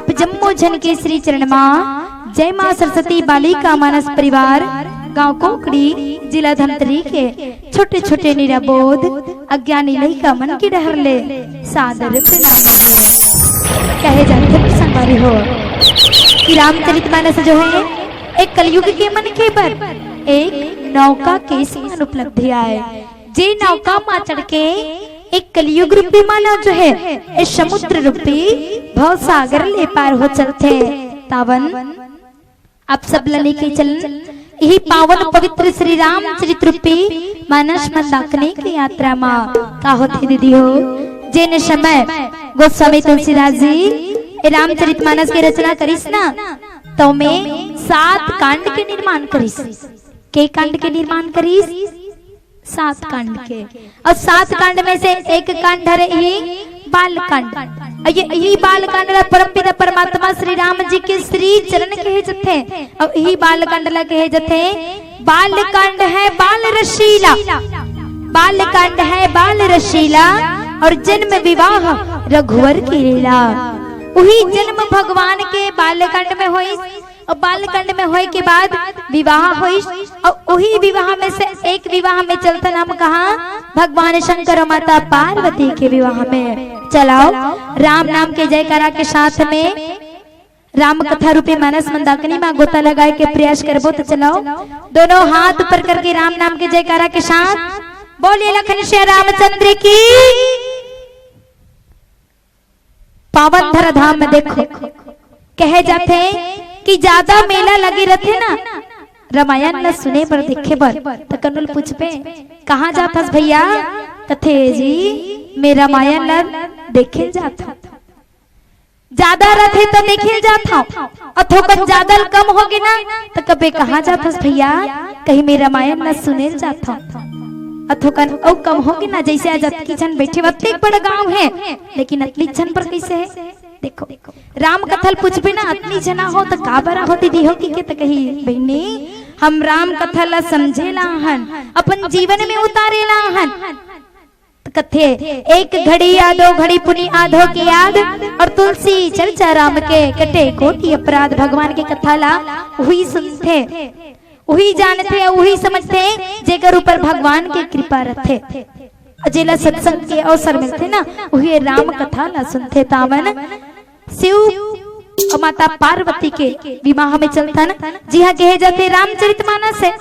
आप जम्मू जन के श्री चरण मां जय मां सरस्वती बालिका मानस परिवार गांव कोकड़ी जिला धमतरी के छोटे छोटे निराबोध अज्ञानी लड़का मन की डहर ले सादर प्रणाम कहे जाते संगवारी हो कि रामचरितमानस जो है एक कलयुग के मन के पर एक नौका के समान उपलब्धि आए जे नौका मां चढ़ के एक कलयुग रूपी मानव जो है इस समुद्र रूपी भव सागर ले पार हो चलते तावन आप सब लेके चल यही पावन पवित्र श्री राम चरित रूपी मानस मंदाकिनी की यात्रा मां का होती दीदी हो जिन समय गोस्वामी तुलसीदास जी रामचरितमानस की रचना करिस ना तो में 7 कांड के निर्माण करिस के कांड के निर्माण करिस 7 कांड के और 7 कांड में से एक कांड है ही बाल कांड यही बाल कांड परमपिता परमात्मा श्री राम जी के श्री चरण कहे जथे और यही बाल कांड ला कहे जथे बाल कांड है बाल रसीला बाल कांड है बाल रसीला और जन्म विवाह रघुवर की लीला वही जन्म भगवान के बाल कांड में हुई और बाल कांड में होए के बाद विवाह हुई और वही विवाह में से एक विवाह में चलता नाम कहा भगवान शंकर और माता पार्वती के विवाह में चलाओ राम नाम के जयकारा के साथ में राम कथा रूपी मानस मंदाकिनी मां गोता लगाए के प्रयास करबो तो चलाओ दोनों हाथ पर करके राम नाम के जयकारा के साथ बोलिए लखन श्री रामचंद्र की पावन धरा धाम में देखो कहे जाते कि ज्यादा मेला लगे रहते ना रामायण न सुने पर देखे पर तो कनुल पूछ पे कहाँ जाता भैया कथे जी मैं रामायण न देखे जाता ज्यादा रहते तो देखे जाता अथवा ज्यादा कम होगे ना तो कभी कहाँ जाता भैया कहीं मैं रामायण न सुने जाता अथवा कम होगे ना जैसे आज अतकी जन बैठे वत्ते बड़ा गांव है लेकिन अतली जन पर कैसे है देखो राम कथल पूछबे ना अतनी जना हो तो का बरा होती दी हो कि तो कही बहनी हम राम कथल समझेला हन अपन जीवन में उतारेला हन कथे एक घड़ी आधो घड़ी पुनी आधो की याद और तुलसी चर्चा राम के कटे कोटि अपराध भगवान की कथा ला वही सुनते वही जानते वही समझते जेकर ऊपर भगवान की कृपा रहते जिला सत्संग के अवसर मिलते ना वही राम कथा ला सुनते तावन शिव और माता पार्वती के विवाह में चलता ना जी हाँ कहे जाते रामचरितमानस है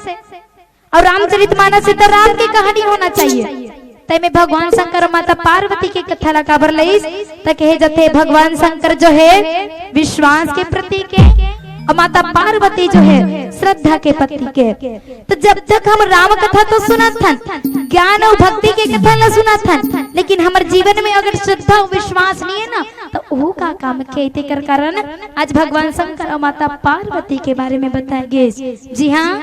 और रामचरितमानस से तो राम की कहानी होना चाहिए में भगवान शंकर और माता पार्वती की कथा ला काबर लईस तो कहे जाते भगवान शंकर जो है विश्वास के प्रतीक है और माता पार्वती जो है श्रद्धा के प्रतीक है तो जब तक हम राम कथा तो सुना था ज्ञान और भक्ति के कथा ला सुना था लेकिन हमारे जीवन में अगर श्रद्धा और विश्वास नहीं है ना तो वो का काम के कर कारण आज भगवान शंकर और माता पार्वती के बारे में बताया गया जी हाँ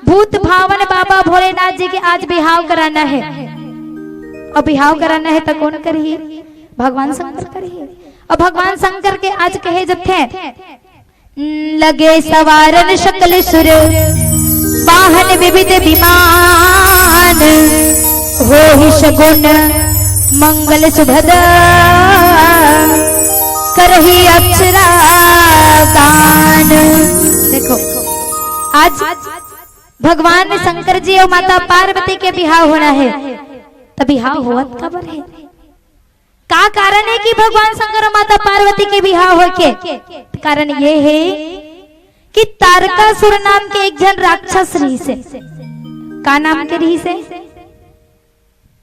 भूत भावन बाबा भोलेनाथ जी के आज बिहाव कराना है और बिहाव कराना है तो कौन करी भगवान शंकर करी और भगवान शंकर के आज कहे जब थे लगे सवारन शकल सुर वाहन विविध विमान हो ही शगुन मंगल सुभद करही अक्षरा गान देखो आज भगवान शंकर जी और माता पार्वती के बिहाव होना है तो बिहाव होवत खबर है का कारण है कि भगवान शंकर और माता पार्वती के बिहाव हो के कारण ये है कि तारकासुर नाम के एक जन राक्षस रही से का नाम के रही से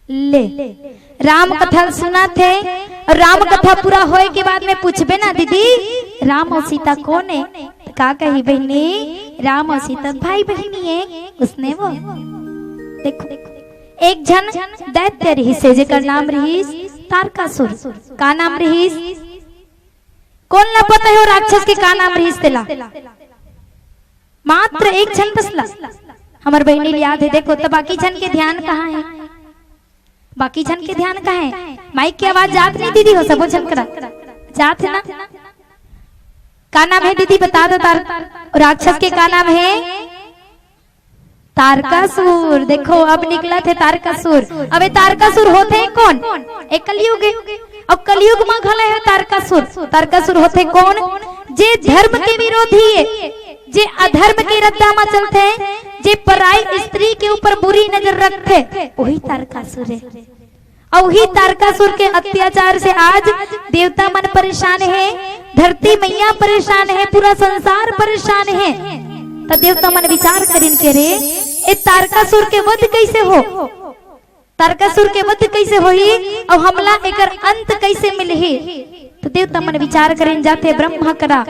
ले राम कथा सुना थे और राम कथा पूरा होए के बाद में पूछबे ना दीदी राम और सीता कौन है का कही बहनी राम और सीता भाई बहनी है उसने वो देखो एक जन दैत्य रही से जेकर नाम रही तारकासुर का नाम रही कौन ला पता है राक्षस के का नाम रही तेला मात्र एक जन बसला हमार बहनी याद है देखो तो बाकी जन के ध्यान कहाँ है बाकी जन के ध्यान कहाँ है माइक की आवाज जात नहीं दीदी हो सबो जन करा जात है ना का नाम है दीदी बता दो राक्षस के का नाम है तारकासुर। देखो अब निकला थे तारकासुर। अब ये तारकासुर होते हैं कौन? एक कलयुग और कलयुग में घले है तारकासुर। तारकासुर होते कौन? जे धर्म के विरोधी है, जे अधर्म के रद्दा में चलते हैं, जे पराई स्त्री के ऊपर बुरी नजर रखते, वही तारकासुर है। और वही तारकासुर के अत्याचार से आज देवता मन परेशान है, धरती मैया परेशान है, पूरा संसार परेशान है। तो देवता मन विचार करिन के रे ए तारकासुर के वध कैसे हो, तारकासुर के वध कैसे होई और हमला एकर अंत कैसे मिलही। तो देवता मन विचार करें जाते ब्रह्मा करा,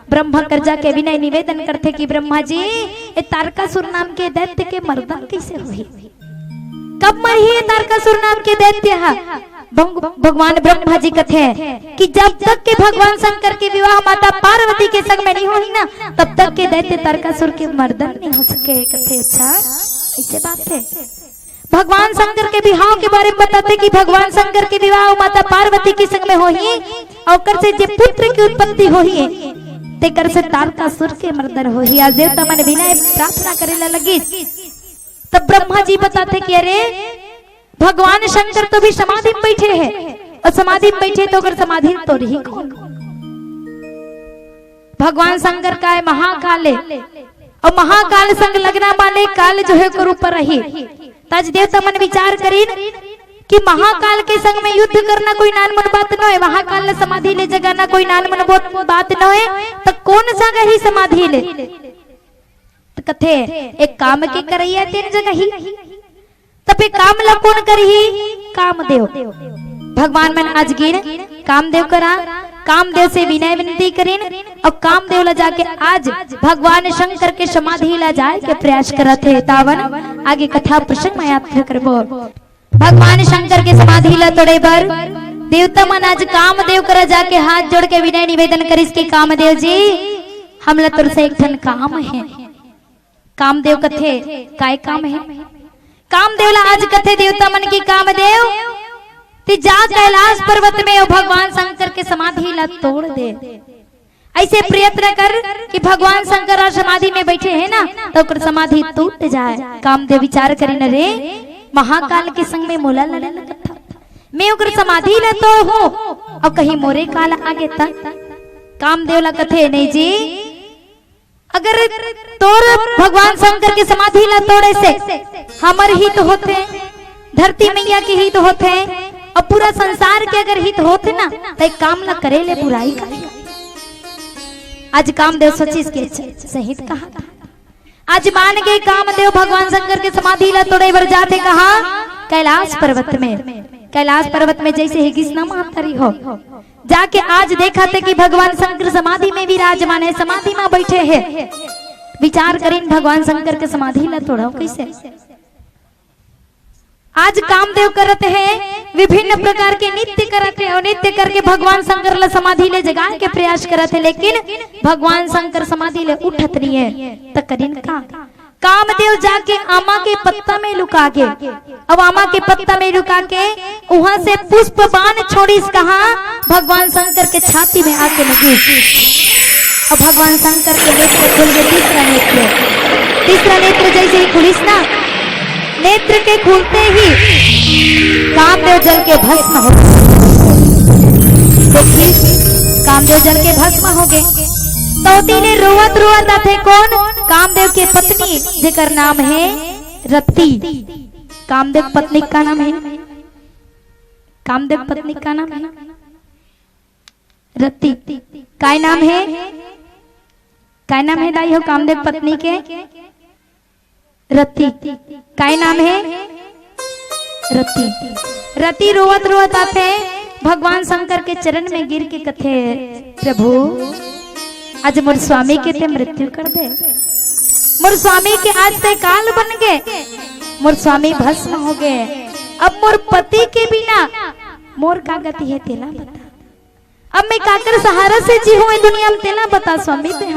ब्रह्मा कर जाके विनय निवेदन करते कि ब्रह्मा जी ए तारकासुर नाम के दैत्य के मर्दन कैसे होई, कब मरी तारकासुर नाम के दैत्य। भगवान ब्रह्मा जी कहते हैं कि जब तक के भगवान शंकर के विवाह माता पार्वती के संग में नहीं होगी ना, तब तक के दैत्य तारकासुर के मर्दन नहीं हो सके। कहते अच्छा ऐसे बात है। भगवान शंकर के विवाह के बारे में बताते कि भगवान शंकर के विवाह माता पार्वती के संग में होही और कर से जे पुत्र की उत्पत्ति होही ते कर से तारकासुर के मर्दन होही। आज देवता मन विनय प्रार्थना करे लगी। तब ब्रह्मा जी बताते कि अरे भगवान शंकर तो भी समाधि में बैठे हैं, और समाधि में बैठे तो अगर समाधि तो रही कौन? भगवान शंकर का है महाकाल है, और महाकाल संग लगना वाले काल जो है कर ऊपर रही। ताज देवता मन विचार करीन कि महाकाल के संग में युद्ध करना कोई नानमन बात न है, महाकाल समाधि ले जगाना कोई नानमन बात न है, तो कौन जगह ही समाधि ले कथे एक काम के करैया तीन जगह ही। तब एक काम ला कौन करही? कामदेव। भगवान मन आज गिन कामदेव करा, कामदेव से विनय विनती करीन और कामदेव ला जाके आज भगवान शंकर के समाधि ला जाए के प्रयास करत है। तावन आगे कथा प्रसंग में याद करबो। भगवान शंकर के समाधि ला तोड़े बर देवता मन आज कामदेव करा जाके हाथ जोड़ के विनय निवेदन करिस के कामदेव जी हमला तोर से एक धन काम है। कामदेव कथे काय काम है? कामदेव ला आज कथे देवता मन की कामदेव ती जा कैलाश पर्वत में और भगवान शंकर के समाधि ला तोड़ दे। ऐसे प्रयत्न कर कि भगवान शंकर समाधि में बैठे हैं ना तो समाधि टूट जाए। कामदेव विचार करे न रे महाकाल के संग में मोला लड़े लगता, मैं उकर समाधि ला तोड़ हूँ और कहीं मोरे काल आगे तक। कामदेव ला कथे नहीं जी अगर तोर भगवान शंकर के समाधि ला तोड़े से हमर हित होते, धरती मैया के हित होते और पूरा संसार के अगर हित होते ना तो एक काम ला करे ले बुराई करे। आज कामदेव सोचिस के सहित कहा, आज मान गए कामदेव भगवान शंकर के समाधि ला तोड़े बर जाते कहा कैलाश पर्वत में। कैलाश पर्वत में जैसे ही किसना महातरी हो जाके आज देखा थे कि भगवान शंकर समाधि में विराजमान है, समाधि में बैठे हैं। विचार करें भगवान शंकर के समाधि ला तोड़ा कैसे। आज कामदेव करते हैं विभिन्न प्रकार के नृत्य करते हैं और नृत्य करके भगवान शंकर ला समाधि ले जगाने के प्रयास करते, लेकिन भगवान शंकर समाधि ले उठत नहीं है। तो करीन का कामदेव जाके आमा के पत्ता में लुका के, अब आमा के पत्ता में लुका के वहां से पुष्प बाण छोड़ीस कहा भगवान शंकर के छाती में आके लगी। अब भगवान शंकर के नेत्र खुल गए। तीसरा नेत्र जैसे ही खुलिस ना, नेत्र के खुलते ही कामदेव जल के भस्म हो गए। कामदेव जल के भस्म हो गए। तोती ने रोवत रोवत आते कौन? कामदेव के पत्नी जिकर नाम है रति। कामदेव पत्नी का नाम है, कामदेव पत्नी का नाम है रति। काय नाम है? काय नाम है दाई हो कामदेव पत्नी के? रति। काय नाम है? रति। रति रोवत रोवत आते भगवान शंकर के चरण में गिर के कथे प्रभु आज मोर स्वामी के ते मृत्यु कर दे, मोर स्वामी के आज से काल बन गए, मोर स्वामी भस्म हो गए। अब मोर पति के बिना मोर का गति है तेला बता। अब मैं काकर सहारा से जी हूँ दुनिया में तेला बता स्वामी ते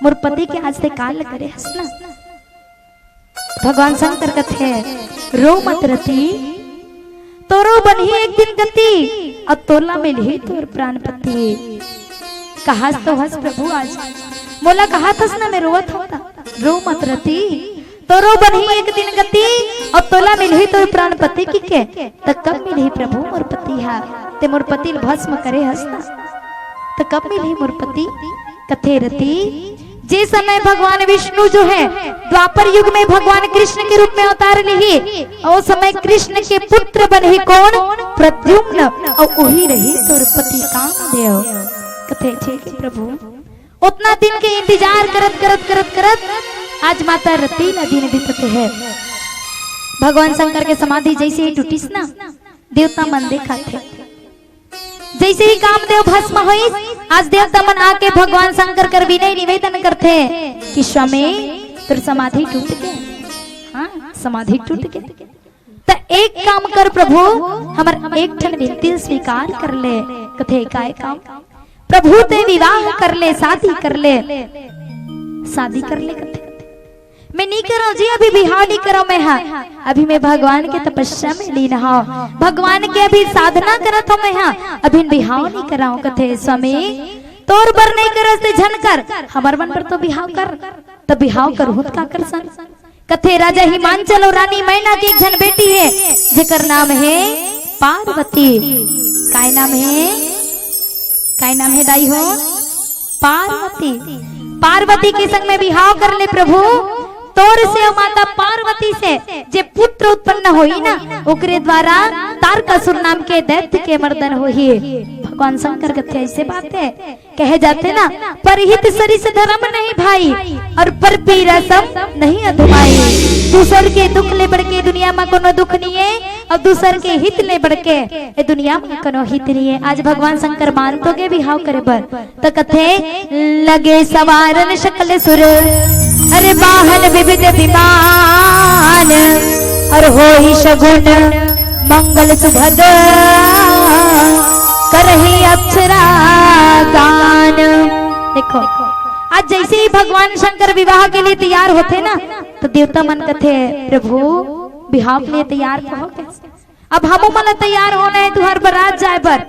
मोर पति के आज से काल करे हंसना। भगवान शंकर कथे रो मत रति, तोरो बनी एक दिन गति और तोला मिली तोर प्राण पति। कहा तो हंस प्रभु आज मोला कहा थस ना मैं रोवत होता। रो मत रति, तोरो बनी एक दिन गति और तोला मिली तोर प्राण पति की के तब कब मिली प्रभु मोर पति हा। ते मोर पति भस्म करे हसना। तो कब मिली मोर पति? कथे रति जे समय भगवान विष्णु जो है द्वापर युग में भगवान कृष्ण के रूप में अवतार लिए, और समय कृष्ण के पुत्र बने कौन? प्रद्युम्न, और वही रही तोर पति कामदेव। कथे ठीक है प्रभु। उतना दिन के इंतजार करत करत करत करत आज माता रति नदी ने बीतते है। भगवान शंकर के समाधि जैसे ही टूटीस ना, देवता मन देखा थे। जैसे ही कामदेव भस्म हुई, आज देवता मन आके भगवान शंकर कर विनय निवेदन करते कि स्वामी तेरी समाधि टूट गए। हाँ, समाधि टूट गए। तो एक काम कर प्रभु, हमार एक ठन विनती स्वीकार कर ले। कथे काय काम? प्रभु ते विवाह कर ले, शादी कर ले, शादी कर ले। कथे मैं नहीं करो जी, अभी बिहाव नहीं करो मैं। हाँ, अभी मैं भगवान के तपस्या में लीन हूँ, भगवान के अभी साधना करत हूँ मैं। हाँ, अभी बिहाव नहीं कराऊं। कथे स्वामी तोर बर नहीं करो ते झन कर, हमार मन पर तो बिहाव कर। तो बिहाव कर हुत का कर सन। कथे राजा हिमांचल और रानी मैना की एक झन बेटी है, जेकर नाम है पार्वती। काय नाम है? काय नाम है दाई हो? पार्वती। पार्वती के संग में बिहाव कर ले प्रभु। तोर से माता पार्वती से जे पुत्र उत्पन्न होई ना, ओकरे द्वारा तारकासुर नाम के दैत्य के मर्दन होई। भगवान शंकर कथे ऐसे बात है, कहे जाते ना, परहित सरिस धर्म नहीं भाई, और पर पीरसम नहीं अधमाई। दूसर के दुख ले बढ़ के दुनिया में कोनो दुख नहीं है, और दूसर के हित ले बढ़ के ए दुनिया में कोनो हित नहीं है। आज भगवान शंकर मानतोगे बिहाव करे बर। तो कथे लगे सवारन शकल सुर, अरे बाहन विविध विमान, और होई शगुन मंगल सुभद, करही अप्सरा गान। देखो आज जैसे ही भगवान शंकर विवाह के लिए तैयार होते ना, तो देवता मन कथे प्रभु बिहाव के लिए तैयार हो कैसे? अब हम मन तैयार होना है तुहार बारात जाए बर।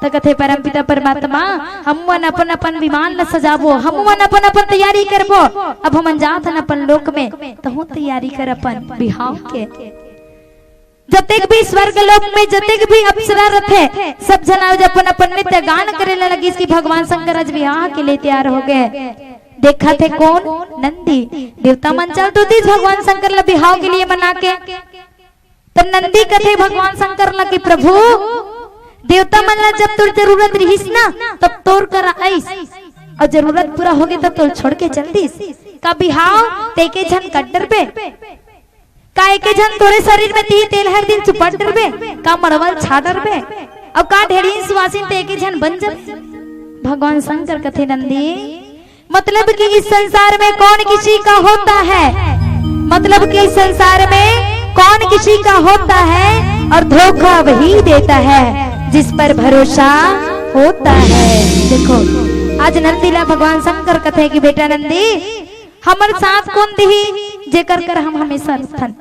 तो कथे परमपिता परमात्मा हम मन अपन अपन विमान ल सजाबो, हम मन अपन अपन तैयारी करबो। अब हम जात हन अपन लोक में, तो हूँ तैयारी कर अपन बिहाव के। जतेक भी स्वर्ग लोक में जतेक भी अप्सरा रथे, सब जना अपन अपन नित्य गान करे लगी कि भगवान शंकर आज विवाह के लिए तैयार हो गए। देखा थे कौन? नंदी। देवता मन चल तो भगवान शंकर ला बिहाव के लिए मना के। तो नंदी कथे भगवान शंकर ला कि प्रभु देवता मन ला जब तोर जरूरत रहीस ना, तब तोर करा आईस, और जरूरत पूरा हो गए तब तोर छोड़ के चल दीस। का बिहाव तेके झन कड्डर पे, का एके झन तोरे शरीर में ती तेल हर दिन चुपट डरबे, का मड़वल छाडर बे, और का ढेरी सुवासिन तेके झन बन जब। भगवान शंकर कथे नंदी मतलब कि इस संसार में कौन किसी का होता है, मतलब कि इस संसार में कौन किसी का होता है, और धोखा वही देता है जिस पर भरोसा होता है। देखो आज नंदीला भगवान शंकर कथे कि बेटा नंदी हमर साथ कौन दी, जेकर कर हम हमेशा थन।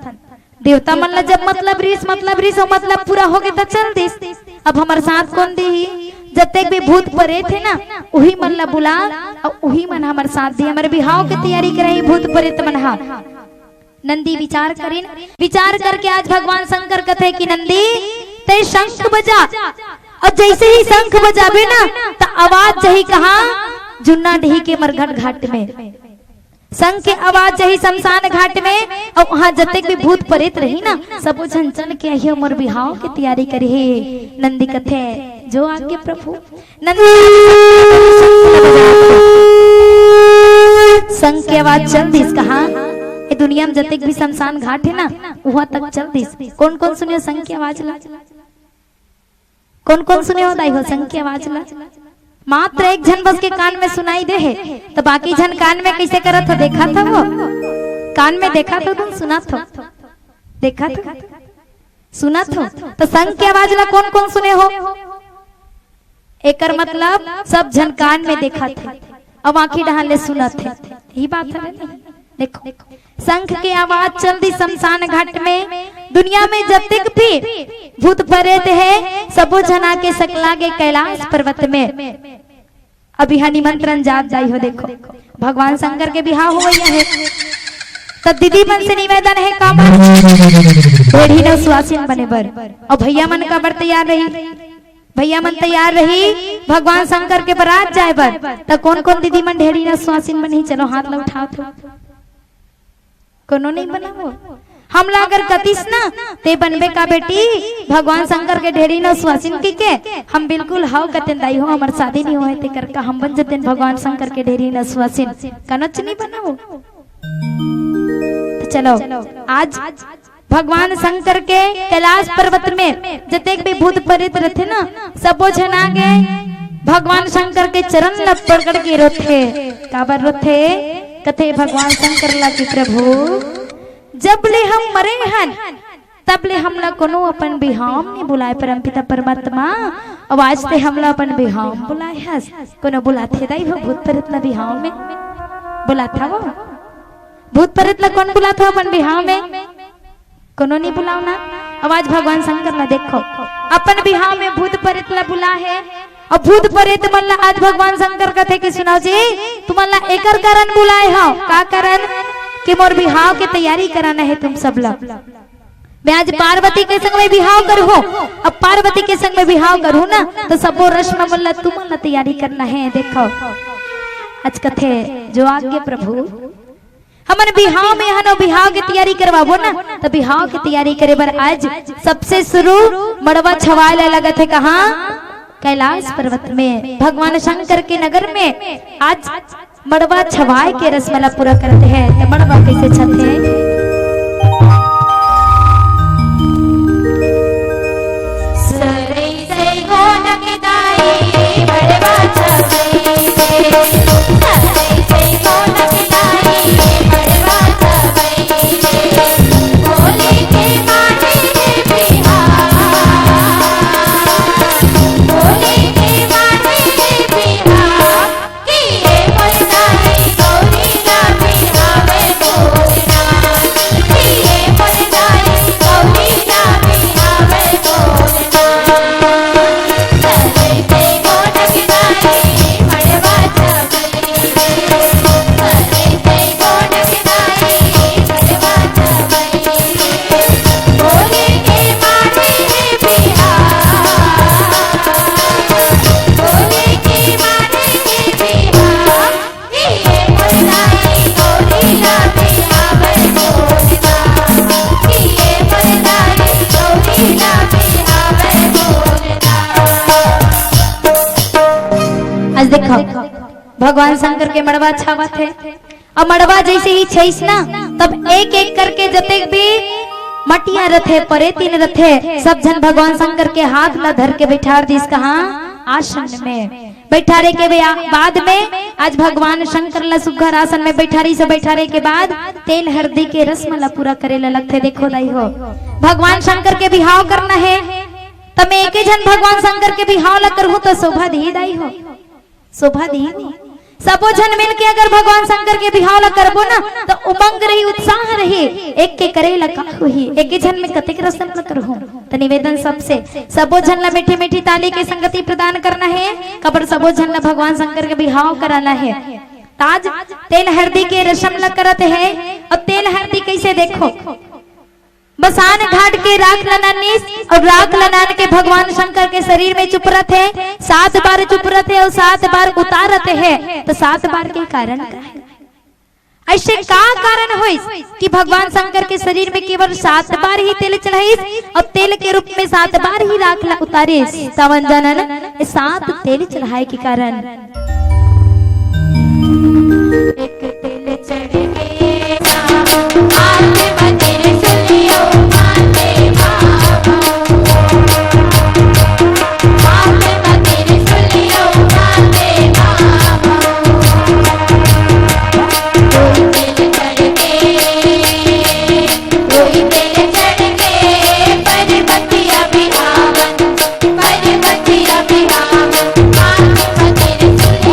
देवता मन ला जब मतलब रीस हो मतलब पूरा हो गए तो चल दिस। अब हमार साथ कौन दी? जतेक भी भूत परे थे ना, वही मन ला बुला, और वही मन हमार साथ दी। हमारे बिहाव की तैयारी करे भूत परे मन। हा नंदी विचार करीन, विचार करके आज भगवान शंकर कथे कि नंदी ते शंख बजा, और जैसे ही शंख बजाबे ना, तो आवाज जही कहा जुन्ना ढही के मरघट घाट में, शंख के आवाज जही शमशान घाट में, और वहां जतेक भी भूत प्रेत रही ना, सब झन चल के आइए मोर बिहाव की तैयारी करी है। नंदी कथे जो आगे प्रभु नंदी शंख के आवाज चल दिस कहा ये दुनिया में जतेक भी शमशान घाट है ना, वहां तक चल दिस। कौन कौन सुने शंख की आवाज ला? कौन कौन सुने हो दाई हो शंख की आवाज ला? मात्र एक जन बस के कान में सुनाई दे है, तो बाकी जन कान में कैसे करत हो? देखा था वो कान में देखा था, तुम सुना था, देखा था, सुना था। तो शंख की आवाज ला कौन कौन सुने हो? एकर मतलब सब जन कान में देखा थे, अब आंखी डहाल ले सुना थे। यही बात है ना? देखो शंख की आवाज चल दी शमशान घाट में, दुनिया में जतेक भी भूत प्रेत है सबो जना के सकला के कैलाश पर्वत में अभी निमंत्रण जात जाई हो। देखो भगवान शंकर के बिहाव हो गया है, तो दीदी मन से निवेदन है का बेढ़ी न सुहासिन बने बर, और भैया मन का बर तैयार रही। भैया मन तैयार रही भगवान शंकर के बारात जाए बर, तो कौन कौन दीदी मन ढेरी न सुहासिन बनी, चलो हाथ ला उठाओ तो कोनो नहीं बना वो। हम ला अगर कतिस ना ते बनबे का बेटी भगवान शंकर के ढेरी न सुहासिन के हम बिल्कुल हाउ कतेन दाई हो, हमार शादी नहीं होए ते करका हम बन जतेन भगवान शंकर के ढेरी न सुहासिन, कनच नहीं बना वो। तो चलो आज भगवान शंकर के कैलाश पर्वत में जतेक भी भूत प्रेत रहते ना, सबो जन आगे भगवान शंकर के चरण ला पकड़ के रोथे, काबर रोथे, कथे भगवान शंकर ला कि प्रभु जब ले हम मरे हन तब ले हमला कोनो अपन बिहाव नहीं बुलाए, परमपिता परमात्मा आवाज ते हमला अपन बिहाव बुलाए हस, कोनो बुलाथे दाई हो भूत प्रेत ला बिहाव में बुलाथा वो, भूत प्रेत ला कौन बुलाथा अपन बिहाव में, कोनो नहीं बुलाओ ना। आवाज भगवान शंकर ला देखो अपन बिहाव में भूत प्रेत ला बुला है, और भूत प्रेत मन ला आज भगवान शंकर कथे कि सुनाओ जी तुम ला एकर कारण बुलाए हो, का कारण कि मोर बिहाव के तैयारी कराना है तुम सब लोग। मैं आज पार्वती के संग में बिहाव करूँ, अब पार्वती के संग में बिहाव करूँ ना तो सबो रस्म मन ला तुम ला तैयारी करना है। देखो आज कथे जो आगे प्रभु हमन बिहाव में हनो बिहाव की तैयारी करवाबो ना, तो बिहाव की तैयारी करे बर आज सबसे शुरू मड़वा छवाए लगा थे कहाँ, कैलाश पर्वत में भगवान शंकर के नगर में आज मड़वा छवाए के रसमला पूरा करते हैं। तो मड़वा कैसे छते भगवान शंकर के मड़वा छावा थे, अब मड़वा जैसे ही छैस ना तब एक एक करके जते भी मटिया रथे परे तीन रथे सब जन भगवान शंकर के हाथ ला धर के बैठा दिस कहाँ आसन में बैठारे के बाद में आज भगवान शंकर ला सुघर आसन में बैठारी से बैठारे के बाद तेल हल्दी के रस्म ला पूरा करे ला लगते। देखो दाई हो भगवान शंकर के बिहाव करना है तब मैं एक जन भगवान शंकर के बिहाव ला करहूं तो शोभा दी दाई हो, शोभा दी सबो जन मिल के अगर भगवान शंकर के बिहाव ला करबो ना तो उमंग रही उत्साह रही, एक के करे ला का हुई एक जन में कतेक रस्म ला करहूं। तो निवेदन सबसे सबो जन ला मीठी मीठी ताली के संगति प्रदान करना है, कबर सबो जन ला भगवान शंकर के बिहाव कराना है। ताज तेल हल्दी के रस्म ला करत है, और तेल हल्दी कैसे देखो बसान घाट के राख लनानीस और राख लनान के भगवान शंकर के शरीर में चुपरत है, 7 बार चुपरत है और 7 बार उतारत है। तो 7 बार के कारण का है ऐसे का कारण होइस कि भगवान शंकर के शरीर में केवल 7 बार ही तेल चढ़ाइस और तेल के रूप में 7 बार ही राख ला उतारिस। सावन जनन 7 तेल चढ़ाए के कारण एक तेल चढ़ के आते बतेरे सुनियो माते बाबा, आते बतेरे सुनियो माते बाबा, कोई तेल चढ़ के परबतिया बिहावन, परबतिया बिहावन, आते बतेरे सुनियो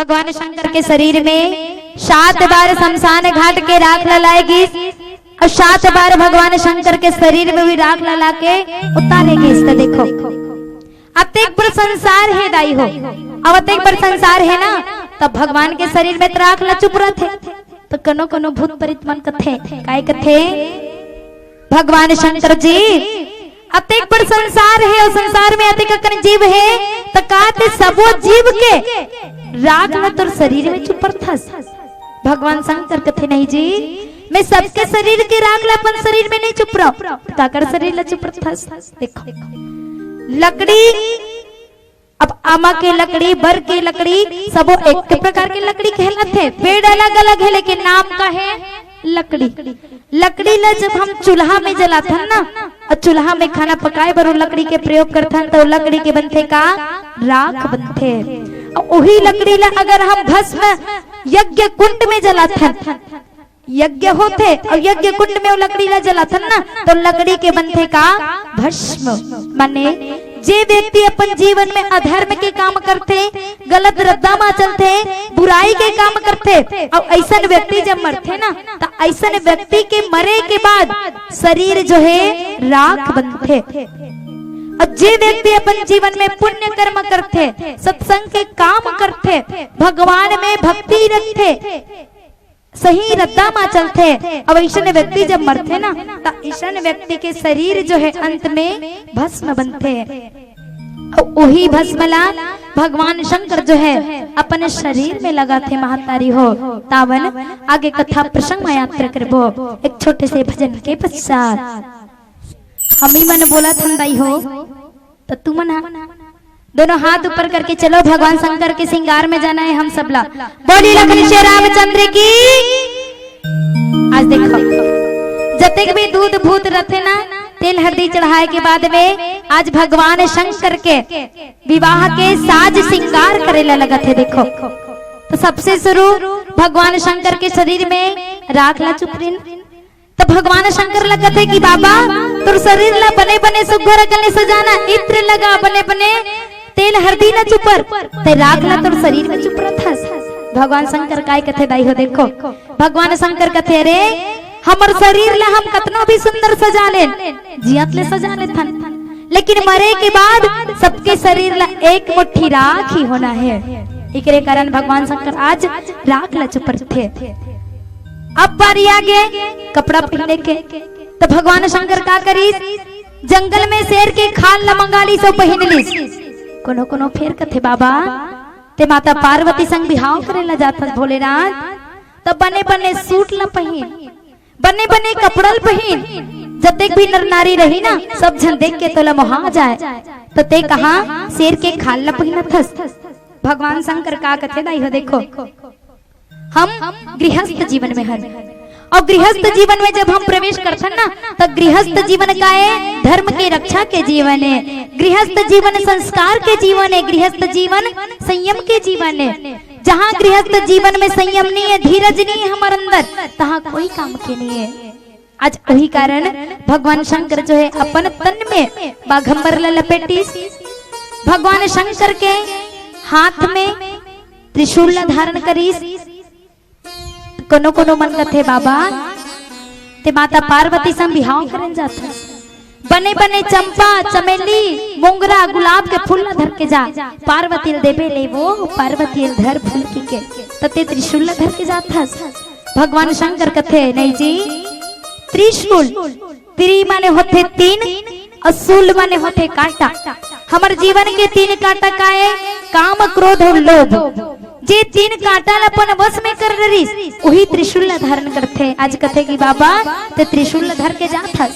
भगवान शंकर के शरीर में 7 बार शमशान घाट के राख ललाएगी और 7 बार भगवान शंकर के शरीर में भी राख लला के उतारेगी। इसका देखो अतेक पर संसार है दाई हो, अब अतेक पर संसार है ना, तब भगवान के शरीर में राख ला चुप रहे तो कनो कनो भूत प्रेत मन कथे काय कथे भगवान शंकर जी अतेक पर संसार है और संसार में अतेक अकन जीव है तो कहते सबो जीव के राख न तोर शरीर में चुपर थस। भगवान शंकर कथे नहीं जी मैं सबके शरीर के राख ला अपन शरीर में नहीं चुप रहा ताकर शरीर ला चुपर थस। देखो लकड़ी, अब आमा के लकड़ी बर के लकड़ी सबो एक प्रकार के लकड़ी कहलाते हैं, पेड़ अलग अलग है लेकिन नाम का है लकड़ी। लकड़ी ला जब हम चूल्हा में जलाथन ना और चूल्हा में खाना पकाए बर लकड़ी के प्रयोग करथन तो लकड़ी के बनते का राख बनते। और वही लकड़ी ला अगर हम भस्म यज्ञ कुंड में जलाथन, यज्ञ होते और यज्ञ कुंड में वो लकड़ी ला जलाथन ना तो लकड़ी के बनते का भस्म। माने जे व्यक्ति अपन जीवन में अधर्म के काम करते, गलत रद्दा में चलते, बुराई के काम करते और ऐसा व्यक्ति जब मरते ना तो ऐसा व्यक्ति के मरे के बाद शरीर जो है राख बनते। और जे व्यक्ति अपन जीवन में पुण्य कर्म करते, सत्संग के काम करते, भगवान में भक्ति रखते, सही रद्दा में चलते, अब ऐसा व्यक्ति जब मरते ना तो ऐसा व्यक्ति के शरीर जो है अंत में भस्म बनते हैं। वही भस्म ला भगवान शंकर जो है अपने शरीर में लगाते। महातारी हो तावन आगे कथा प्रसंग में यात्रा करबो एक छोटे से भजन के पश्चात। हमी मन बोला थंदाई हो तो तू मना दोनों हाथ ऊपर करके चलो, भगवान शंकर के श्रृंगार में जाना है हम सबला। बोली लखन श्री रामचंद्र की। आज देखो जतेक भी दूध भूत रथे ना तेल हल्दी चढ़ाए के बाद में आज भगवान शंकर के विवाह के साज श्रृंगार करेला लगा थे। देखो तो सबसे शुरू भगवान शंकर के शरीर में राख ला चुपरिन तो भगवान शंकर लगा थे कि बाबा तुर शरीर ला बने बने सुघर गले सजाना, इत्र लगा बने बने तेल हरदी ना चुपर ते राख ला तोर शरीर में चुप रहा था। भगवान शंकर काय कथे दाई हो। देखो भगवान शंकर कथे रे हमर शरीर ला हम कतनो भी सुंदर सजा ले जियत ले सजा ले थन, लेकिन मरे के बाद सबके शरीर ला एक मुट्ठी राख ही होना है। एकरे कारण भगवान शंकर आज राख ला चुपर थे। अब बारी आगे कपड़ा पहनने के तो भगवान शंकर का करी जंगल में शेर के खाल ला मंगाली सो पहन ली। कोनो कोनो फेर कथे बाबा ते माता पार्वती संग बिहाव करेला जाता भोलेनाथ तो बने बने सूट ला पहन, बने बने कपड़ल पहन, जतेक भी नर नारी रही ना सब जन देख के तोला मोहा जाए तो ते कहा शेर के खाल ला पहनथस। भगवान शंकर का कथे दाई हो। देखो हम गृहस्थ जीवन में हर और गृहस्थ जीवन में जब हम प्रवेश करते ना तो गृहस्थ जीवन का है धर्म के रक्षा के जीवन है, गृहस्थ जीवन संस्कार के जीवन है, गृहस्थ जीवन संयम के जीवन है। जहाँ गृहस्थ जीवन में संयम नहीं है, धीरज नहीं है हमारे अंदर, तहाँ कोई काम के नहीं है। आज वही कारण भगवान शंकर जो है अपन तन में बाघंबर लपेटी, भगवान शंकर के हाथ में त्रिशूल धारण करी। कोनो कोनो मन कथे बाबा ते माता पार्वती संग बिहाव करन जाता, बने बने चंपा चमेली मोंगरा गुलाब के फूल धर के जा, पार्वती देवे ले वो पार्वती धर फूल की के तते त्रिशूल धर के जाता। भगवान शंकर कथे नहीं जी त्रिशूल, त्रि माने होते 3 और शूल माने होते कांटा। हमारे जीवन के 3 कांटा का है काम क्रोध और लोभ। जे 3 कांटा अपन बस में कर रही वही त्रिशूल धारण करते। आज कथे की बाबा ते त्रिशूल धर के जाता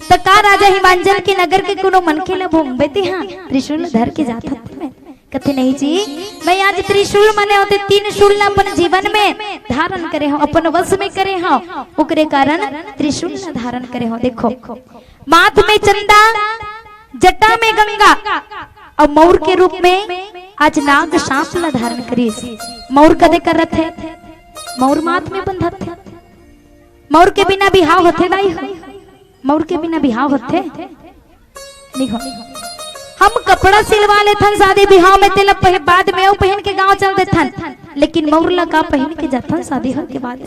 तो का राजा हिमांचल के नगर के कोनो मन के ला भोंबे ते हां त्रिशूल धर के जाता मैं कथे नहीं जी मैं आज त्रिशूल माने होते 3 शूल अपन जीवन में धारण करे हो, अपन वश में करे हो, ओकरे कारण त्रिशूल धारण करे हो। देखो माथ में चंदा जटा में गंगा और मौर के रूप में आज नाग सांप ला धारण करी। मौर कदे कर रहे थे, मौर माथ में बंधत थे। मौर के बिना बिहाव होते नहीं हो, मौर के बिना बिहाव होते नहीं हो। हम कपड़ा सिलवा लेथन शादी बिहाव में तिलक बाद में पहन के गांव चल देथन, लेकिन मौरला का पहन के जाथन शादी हो के बाद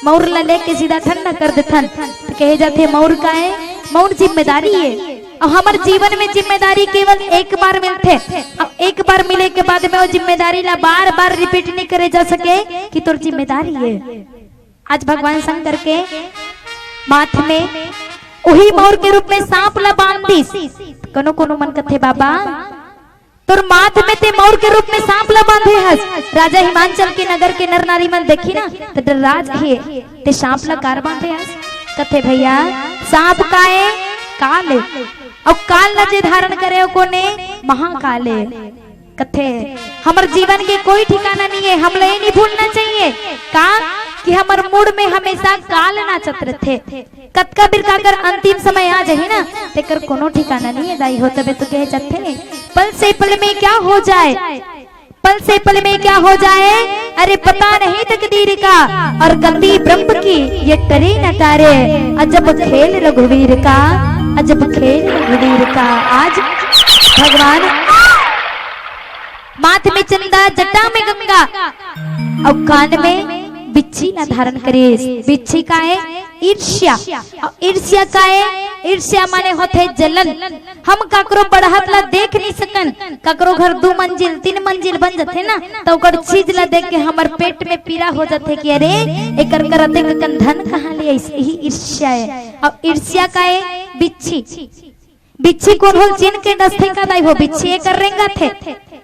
मौरला लेके सीधा ठंडा कर देथन। तो कहे जाते मौर का है, मौर जिम्मेदारी है और हमारे जीवन में जिम्मेदारी केवल एक बार मिलते और एक बार मिले के बाद में वो जिम्मेदारी ला बार बार रिपीट नहीं करे जा सके कि तोर जिम्मेदारी है। आज भगवान शंकर के माथ में वही मोर के रूप में सांप ला बांध दीस। कोनो कोनो मन कथे बाबा तोर माथ में ते मोर के रूप में सांप ला बांधे हस। राजा हिमांचल के नगर के नर नारी मन देखी ना तो डराज है ते सांप ला कार बांधे हस। कथे भैया सांप काए काल और काल ला जे धारण करे ओ कोने महाकाल है। कथे हमारे जीवन के कोई ठिकाना नहीं है, हम नहीं भूलना चाहिए का कि हमारे मूड में हमेशा काल नाचत रहते। कतका बिरका कर अंतिम समय आ जाए ना तेकर कोनो ठिकाना नहीं है दाई हो तबे तो कहे जाते पल से पल में क्या हो जाए, पल से पल में क्या हो जाए अरे पता नहीं तकदीर का और गति ब्रह्म की ये टरे न टारे। अजब खेल रघुवीर का, अजब खेल रघुवीर का। आज भगवान माथ में चंदा जटा में गंगा और कान में बिच्छी ना धारण करे। बिच्छी का है ईर्ष्या और ईर्ष्या का है, ईर्ष्या माने होते जलन। हम ककरो बढ़हत ला देख नहीं सकन, ककरो घर 2 मंजिल 3 मंजिल बन जाते ना तो ओकर चीज ला देख के हमार पेट में पीड़ा हो जाते कि अरे एकर करते कन धन कहां ले। यही ईर्ष्या है और ईर्ष्या का है बिच्छी। बिच्छी कौन हो चिन्ह के दस्ते का दाई हो बिच्छी एकर रेंगा थे,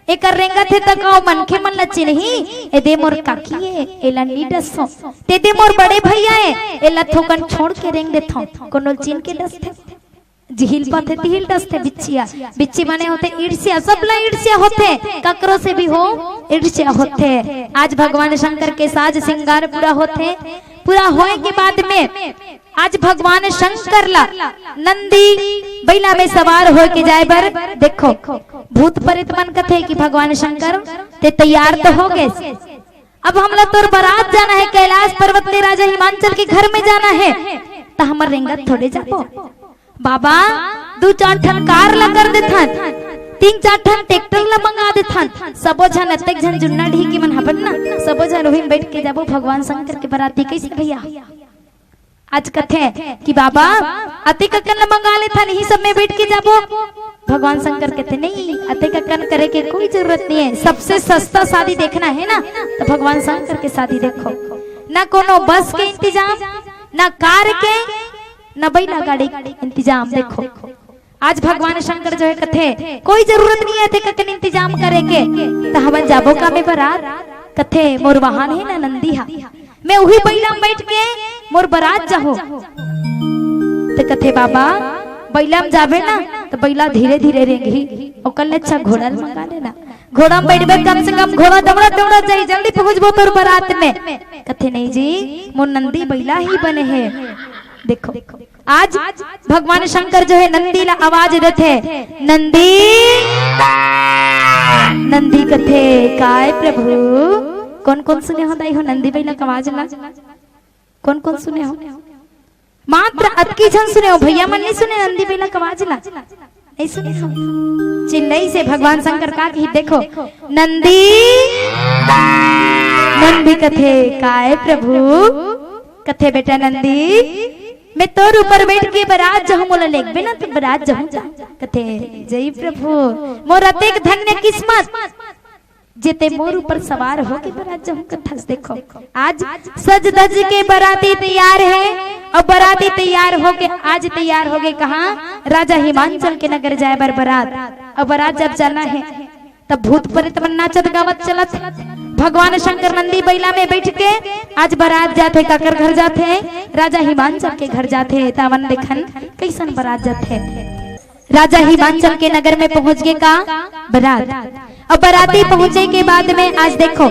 एकर रेंगा थे तक मनखे मन ला चिन्ही ए दे मोर काकी है एला नीडसो ते दे मोर बड़े भैया है एला थोकन छोड़ के रेंग देथो कोनो चिन्ह के दस्ते जिहिल पाथे तिहिल दस्ते बिच्छिया। बिच्छी माने होते ईर्ष्या, सब ला ईर्ष्या होते ककरो से भी हो ईर्ष्या होते। आज भगवान शंकर के साज श्रृंगार पूरा होते, पूरा होए के बाद में आज भगवान शंकर ला नंदी बैला में सवार हो के जाए बर देखो भूत प्रेत मन कथे कि भगवान शंकर ते तैयार तो हो गए, अब हमला तोर बारात जाना है, कैलाश पर्वत में राजा हिमांचल के घर में जाना है तो हमर रेंगत थोड़े जाबो बाबा। 2-4 ठन कार ला कर देथन, 3-4 ठन ट्रैक्टर ला मंगा देथन, सबो झन अतेक झन जुन्ना ढीकी मन हबन ना सबो झन ओही बैठ के जाबो भगवान शंकर के बराती। कैसे भैया आज कथे कि बाबा अति ककन ला मंगा लेथन ही सब में बैठ के जाबो। भगवान शंकर कहते नहीं अति ककन करे के कोई जरूरत नहीं है, सबसे सस्ता शादी देखना है ना तो भगवान शंकर के शादी देखो। ना कोनो बस के इंतजाम, ना कार के, ना बैला गाड़ी इंतजाम। देखो आज भगवान शंकर जो है कथे कोई जरूरत नहीं है थे ककन इंतजाम करे के तो हम जाबो का में बारात। कथे मोर वाहन है ना नंदी हा मैं वही बैला में बैठ के मोर बारात जाहो तो कथे बाबा बैला में जाबे ना तो बैला धीरे धीरे रेंगी और कल अच्छा घोड़ा मंगा लेना, घोड़ा में बैठबे कम से कम घोड़ा दौड़ा दौड़ा जाई जल्दी पहुंचबो तोर बारात में। कथे नहीं जी मोर नंदी बैला ही बने है। देखो आज भगवान शंकर जो है नंदी ला आवाज देते नंदी नंदी कथे काय प्रभु। कौन कौन सुने हो दाई हो नंदी बैला का आवाज ला, कौन कौन सुने हो? मात्र अतकी जन सुने हो भैया मन नहीं सुने नंदी बैला का आवाज ला, नहीं सुने हो? चिल्लाई से भगवान शंकर का ही देखो नंदी नंदी कथे काय प्रभु। कथे बेटा नंदी मैं तोर ऊपर बैठ के बारात जाऊं मोला लेगबे ना तो बारात जाऊं जा। कथे जय प्रभु मोर अतेक धन्य किस्मत जेते मोर ऊपर सवार हो के बारात जाऊं। कथस देखो आज सज धज के बाराती तैयार है और बाराती तैयार हो के आज तैयार हो गए कहाँ राजा हिमांचल के नगर जाए बर बारात। और बारात जब जाना है तब भूत प्रेत मन नाचत गावत चलत भगवान शंकर नंदी बैला में बैठ के आज बारात जाते काकर घर जाते राजा हिमांचल के घर जाते तावन देखन कैसन बारात जाते। राजा हिमांचल के नगर में पहुंच गए का बारात। अब बाराती पहुंचे के बाद में आज देखो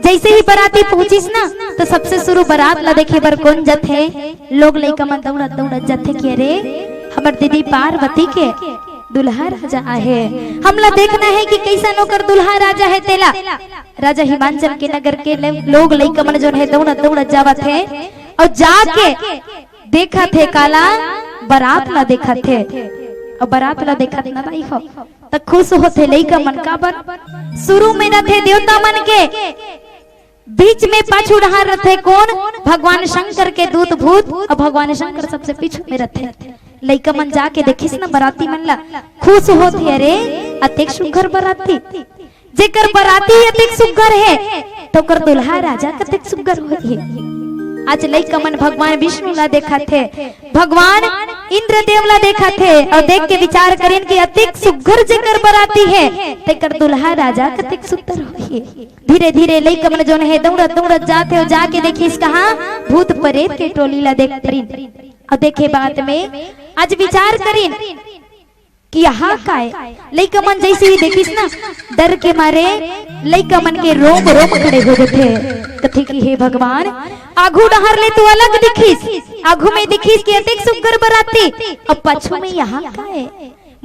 जैसे ही बाराती पहुंचीस ना तो सबसे शुरू बारात ला देखे बर कौन जाते लोग लइका मन दौड़त दौड़त जाते कि अरे हमर दीदी पार्वती के दुल्हा राजा आहे, हमला देखना है कि कैसा नौकर दुल्हा राजा है तेला। राजा हिमांचल के नगर के लोग लइका मन जो है दौड़त दौड़त जावत है और जाके देखा थे काला बारात ला देखा थे। अब बारात ला देखत ना दाई हो त खुश होते लइका मन का बर शुरू में रथे देवता मन के बीच में पाछू डहार रथे कौन भगवान शंकर के दूत भूत और भगवान शंकर सबसे पीछे में रथे लइका मन जाके देखिस ना बराती मन ला खुश होती अरे अतेक सुघर बराती जेकर बराती अतेक सुघर है तो कर दुल्हा राजा कतेक सुघर होई है आज लइका मन भगवान विष्णु ला देखा थे भगवान इंद्र देव ला देखा थे और देख के विचार करें कि अतिक सुघर जेकर बराती है तेकर दुल्हा राजा कतिक सुंदर होई धीरे धीरे लइका मन जोन है दौड़त दौड़त जाते हो जाके देखिस कहां भूत प्रेत के टोली ला देख करीन और देखे बात में आज विचार करीन कि यहाँ का है लइका मन जैसे ही देखिस ना डर के मारे लइका मन के रोम रोम खड़े हो जाते कथे की हे भगवान आगू डहर ले तू अलग दिखिस आगू में दिखिस कि अतिक सुगर बराती अब पछू में यहाँ का है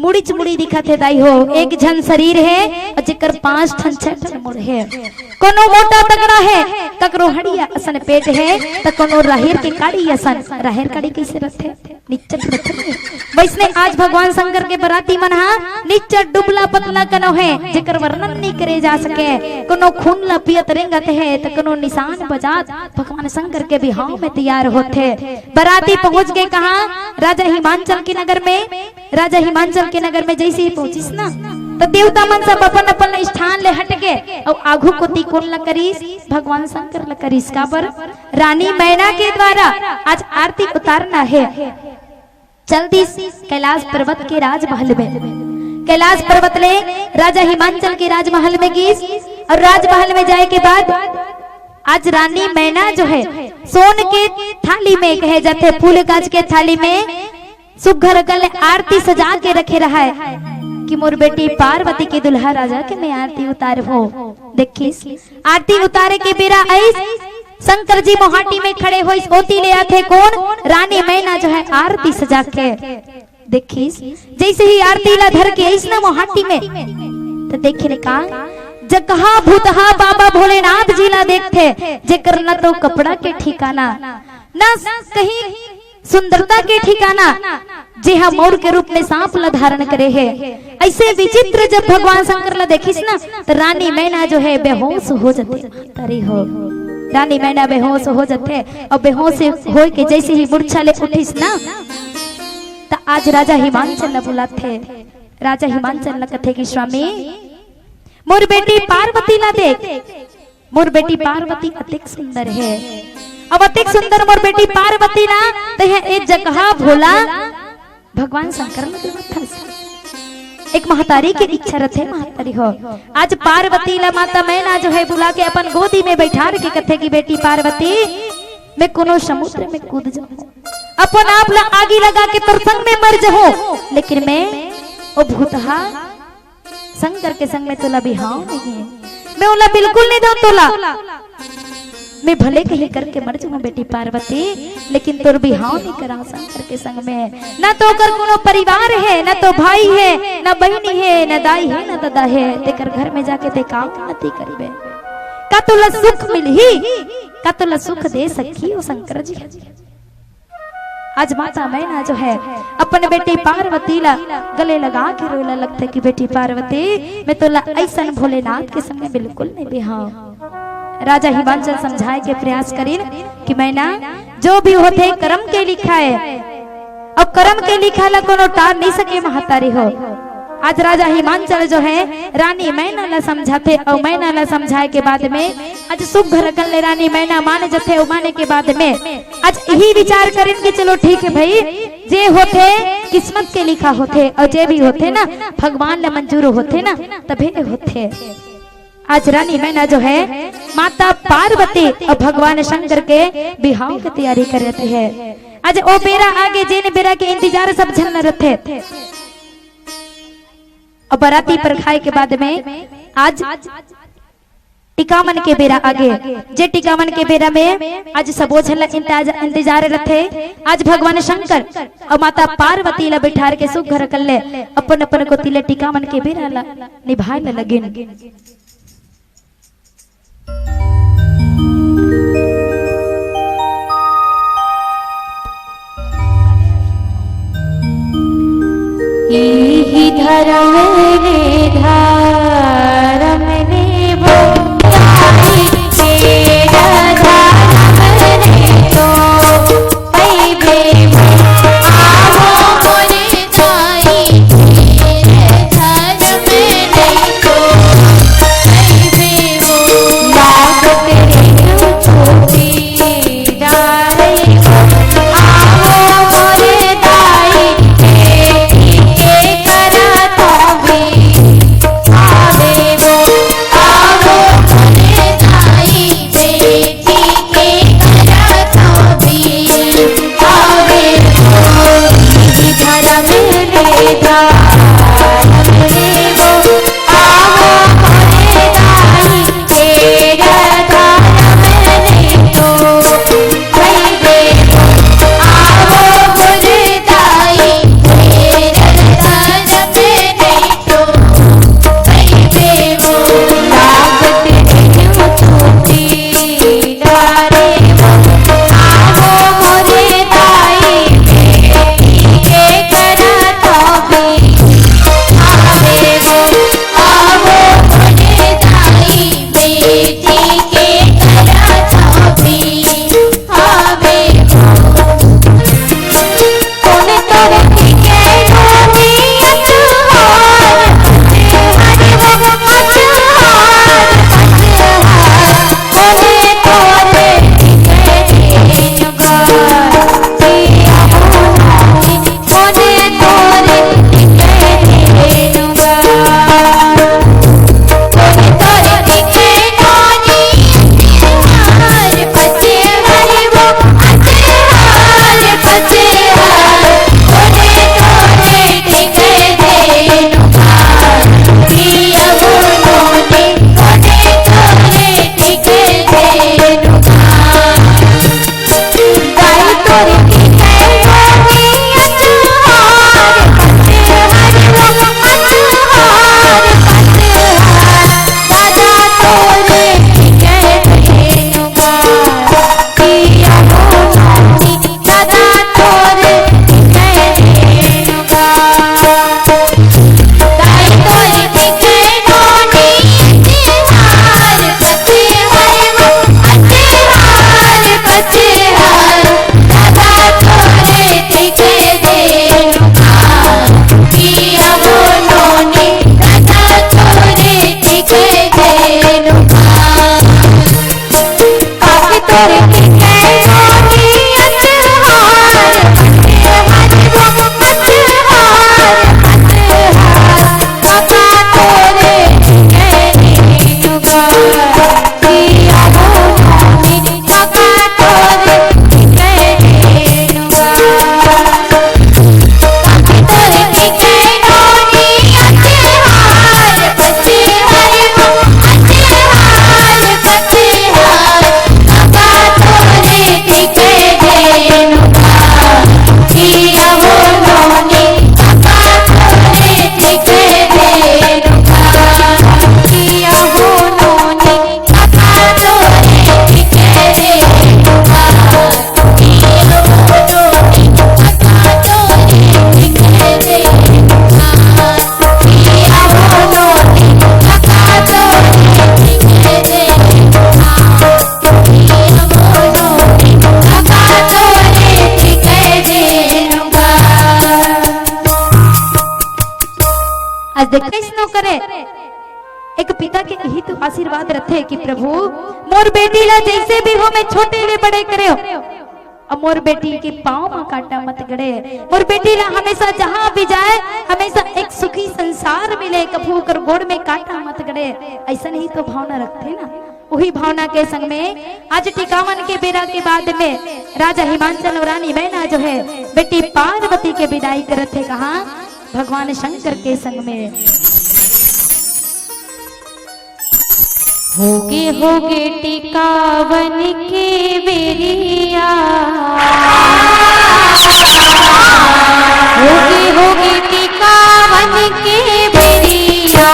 मुड़ी चमुड़ी दिखत है दाई हो एक झन शरीर है और जेकर 5 ठन 6 ठन मुड़ है कोनो मोटा तगड़ा है ककरो हड़िया असन पेट है त कोनो राहेर के काड़ी असन राहेर काड़ी कैसे रथे निच्चट रथे वैसने आज भगवान शंकर के बराती मन हा निच्चट डुबला पतला कनो है जेकर वर्णन नहीं करे जा सके कोनो खून ला पियत रेंगत है त कोनो निशान बजात भगवान शंकर के बिहाव में तैयार होते बराती पहुंच गए कहां राजा हिमांचल के नगर में राजा हिमांचल के नगर में जैसे ही पहुंचिस ना तो देवता मन सब अपन अपन स्थान ले हट गए और आगू को तिकोन ल करीस भगवान शंकर ल करीस का पर रानी मैना के द्वारा आज आरती उतारना है चल दिस कैलाश पर्वत के राजमहल में कैलाश पर्वत ले राजा हिमांचल के राजमहल में गीस और राजमहल में जाए के बाद आज रानी मैना जो है सोन के थाली में कहे जाते फूल कांच के थाली में सुघर गले आरती सजा के रखे रहा है कि मोर बेटी पार्वती के दुल्हा राजा के मैं आरती उतार हो देखिस आरती उतारे के बेरा आइस शंकर जी मोहाटी में खड़े हो इस ओती ले आते कौन रानी मैना जो है आरती सजा के देखिस जैसे ही आरती ला धर के इस ना मोहाटी में तो देखे का जगहा भूतहा बाबा भोलेनाथ जी ला देखते जेकर न तो कपड़ा के ठिकाना न कहीं सुंदरता के ठिकाना जे हम मोर के रूप में सांप ला धारण करे है ऐसे विचित्र जब भगवान शंकर ला देखिस ना तो रानी मैना जो है बेहोश हो जाते तरी हो रानी मैना बेहोश हो जाते और बेहोश हो के जैसे ही मूर्छा ले उठिस ना तो आज राजा हिमांचल ला बुलाते राजा हिमांचल ला कथे की स्वामी मोर बेटी पार्वती ला देख मोर बेटी पार्वती अतिक सुंदर है अब अतिक सुंदर मोर बेटी पार्वती ना तो है एक जगह भोला भगवान शंकर एक महतारी की इच्छा रथे महतारी हो आज पार्वती ला माता मैना जो है बुला के अपन गोदी में बैठा के कथे की बेटी पार्वती मैं कोनो समुद्र में कूद जाऊं अपन आप ला आगी लगा के तोर संग में मर जाऊं लेकिन मैं ओ भूतहा शंकर के संग में तोला बिहाव नहीं मैं ओला बिल्कुल नहीं दूं तोला मैं भले कहीं करके मर जाऊं बेटी पार्वती लेकिन तोर बिहाव नहीं करा शंकर के संग में ना तो कर कोनो परिवार है ना तो भाई है ना बहनी है ना दाई है ना दादा है तेकर घर में जाके ते काम नती करीबे का तोला सुख मिलही का तोला सुख दे सकी ओ शंकर जी आज माता मैना जो है अपने बेटी पार्वती ला गले लगा के रोला लगता कि बेटी पार्वती मैं तोला ऐसा भोलेनाथ के संग बिल्कुल नहीं बिहाव राजा हिमांचल समझाए के प्रयास करीन कि मैना जो भी होते कर्म के लिखा है अब कर्म के लिखा ला कोनो टार नहीं सके महतारी हो आज राजा हिमांचल जो है रानी मैना ला समझाते और मैना ला समझाए के बाद में आज सुख घर गले रानी मैना मान जथे माने के बाद में आज यही विचार करें कि चलो ठीक है भाई जे होते किस्मत के लिखा होते और जे भी होते ना भगवान ला मंजूर होते ना तभी होते आज रानी मैना जो है माता पार्वती और भगवान शंकर के बिहाव की तैयारी कर रहे हैं आज ओ बेरा आगे जेने बेरा के इंतजार सब झन रहे और बराती पर खाए के बाद में आज टिकामन के बेरा आगे जे टिकामन के बेरा में आज सबो झन इंतजार रथे आज भगवान शंकर और माता पार्वती ला बिठार के सुख घर कर ले अपन अपन को तिले टिकामन के बेरा ला निभाए ला लगिन धर्म रे धर्म रे वो एक पिता के यही तो आशीर्वाद रखे कि प्रभु मोर बेटी ला जैसे भी हो मैं छोटे ले बड़े करे हो और मोर बेटी के पाँव में कांटा मत गड़े। मोर बेटी ला हमेशा जहाँ भी जाए हमेशा एक सुखी संसार मिले, कभू कर गोड़ में कांटा मत गड़े। ऐसा नहीं तो भावना रखते ना। वही भावना के संग में आज टिकावन के बेरा के बाद में राजा हिमांचल और रानी मैना जो है बेटी पार्वती के विदाई करते थे कहा भगवान शंकर के संग में। होगे टिकावन के बेरिया, होगे टिकावन के बेरिया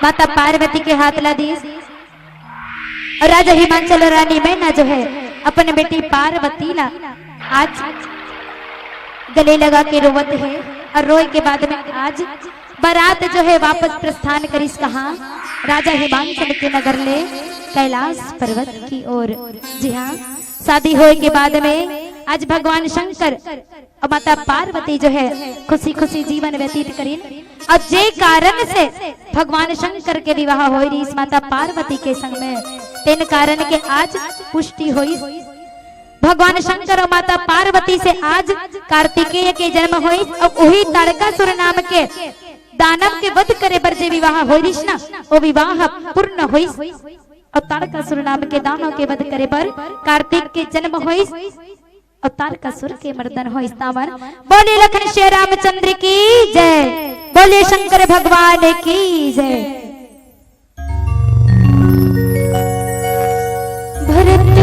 माता पार्वती के हाथ ला दी और राजा हिमांचल रानी मैना जो है अपने बेटी पार्वती ला आज गले लगा के रोवत है और रोए के बाद में आज बारात जो है वापस प्रस्थान करिस कहाँ राजा हिमांचल के नगर ले कैलाश पर्वत की ओर। जी हाँ, शादी होए के बाद में आज भगवान शंकर और माता पार्वती जो है खुशी खुशी जीवन व्यतीत करीन और जे कारण से भगवान शंकर के विवाह हो रही इस माता पार्वती के संग में तीन कारण के आज पुष्टि हुई। भगवान शंकर और माता पार्वती से आज कार्तिकेय के जन्म हुई और वही तारकासुर नाम के दानव के वध करे पर जे विवाह हो रही ना वो विवाह पूर्ण हुई और तारकासुर नाम के दानव के वध करे पर कार्तिक के जन्म हुई और तारकासुर के मर्दन हो स्थावन। बोले लखन श्री रामचंद्र की जय, बोले शंकर भगवान की जय। भरत